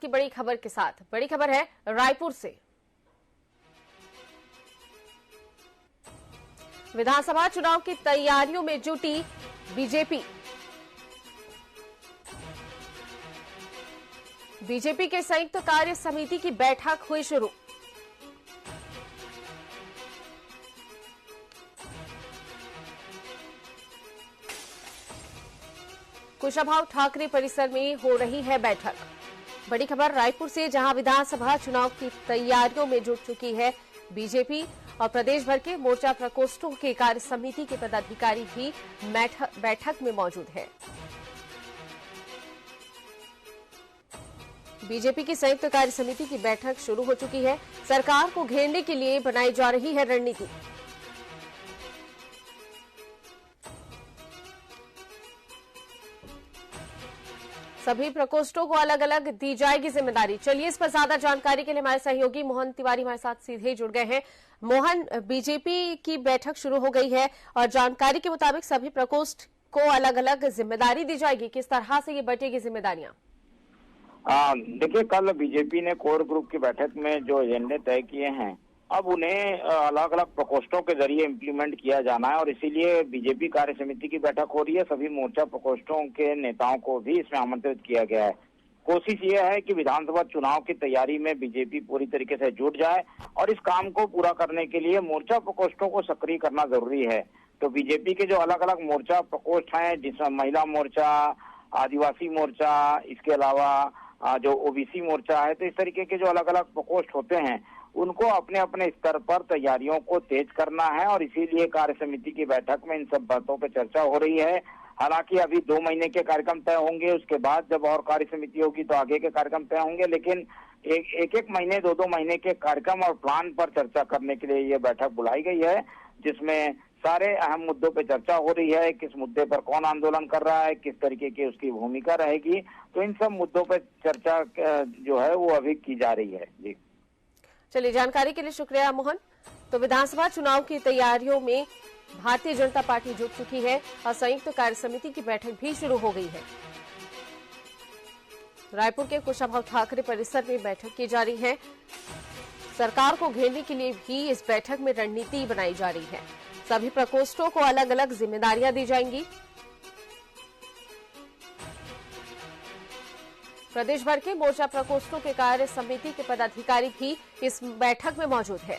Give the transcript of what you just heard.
की बड़ी खबर के साथ। बड़ी खबर है रायपुर से। विधानसभा चुनाव की तैयारियों में जुटी बीजेपी। बीजेपी के संयुक्त कार्य समिति की बैठक हुई शुरू। कुशाभाऊ ठाकरे परिसर में हो रही है बैठक। बड़ी खबर रायपुर से, जहां विधानसभा चुनाव की तैयारियों में जुट चुकी है बीजेपी और प्रदेश भर के मोर्चा प्रकोष्ठों के कार्य समिति के पदाधिकारी भी बैठक में मौजूद है। बीजेपी की संयुक्त कार्य समिति की बैठक शुरू हो चुकी है। सरकार को घेरने के लिए बनाई जा रही है रणनीति। सभी प्रकोष्ठों को अलग अलग दी जाएगी जिम्मेदारी। चलिए, इस पर ज्यादा जानकारी के लिए हमारे सहयोगी मोहन तिवारी हमारे साथ सीधे जुड़ गए हैं। मोहन, बीजेपी की बैठक शुरू हो गई है और जानकारी के मुताबिक सभी प्रकोष्ठ को अलग अलग जिम्मेदारी दी जाएगी। किस तरह से ये बटेगी जिम्मेदारियां? देखिए, कल बीजेपी ने कोर ग्रुप की बैठक में जो एजेंडे तय किए हैं, अब उन्हें अलग अलग प्रकोष्ठों के जरिए इम्प्लीमेंट किया जाना है और इसीलिए बीजेपी कार्य समिति की बैठक हो रही है। सभी मोर्चा प्रकोष्ठों के नेताओं को भी इसमें आमंत्रित किया गया है। कोशिश ये है कि विधानसभा चुनाव की तैयारी में बीजेपी पूरी तरीके से जुट जाए और इस काम को पूरा करने के लिए मोर्चा प्रकोष्ठों को सक्रिय करना जरूरी है। तो बीजेपी के जो अलग अलग मोर्चा प्रकोष्ठ हैं, जिसमें महिला मोर्चा, आदिवासी मोर्चा, इसके अलावा जो ओबीसी मोर्चा है, तो इस तरीके के जो अलग अलग प्रकोष्ठ होते हैं उनको अपने अपने स्तर पर तैयारियों को तेज करना है और इसीलिए कार्य समिति की बैठक में इन सब बातों पर चर्चा हो रही है। हालांकि अभी 2 महीने के कार्यक्रम तय होंगे, उसके बाद जब और कार्य समिति होगी तो आगे के कार्यक्रम तय होंगे, लेकिन एक महीने 2 महीने के कार्यक्रम और प्लान पर चर्चा करने के लिए ये बैठक बुलाई गई है, जिसमें सारे अहम मुद्दों पे चर्चा हो रही है। किस मुद्दे पर कौन आंदोलन कर रहा है, किस तरीके की उसकी भूमिका रहेगी, तो इन सब मुद्दों पर चर्चा जो है वो अभी की जा रही है। जी चलिए, जानकारी के लिए शुक्रिया मोहन। तो विधानसभा चुनाव की तैयारियों में भारतीय जनता पार्टी जुट चुकी है और संयुक्त कार्य समिति की बैठक भी शुरू हो गई है। रायपुर के कुशाभाऊ ठाकरे परिसर में बैठक की जा रही है। सरकार को घेरने के लिए भी इस बैठक में रणनीति बनाई जा रही है। सभी प्रकोष्ठों को अलग अलग जिम्मेदारियां दी जाएंगी। प्रदेश भर के मोर्चा प्रकोष्ठों के कार्य समिति के पदाधिकारी भी इस बैठक में मौजूद है।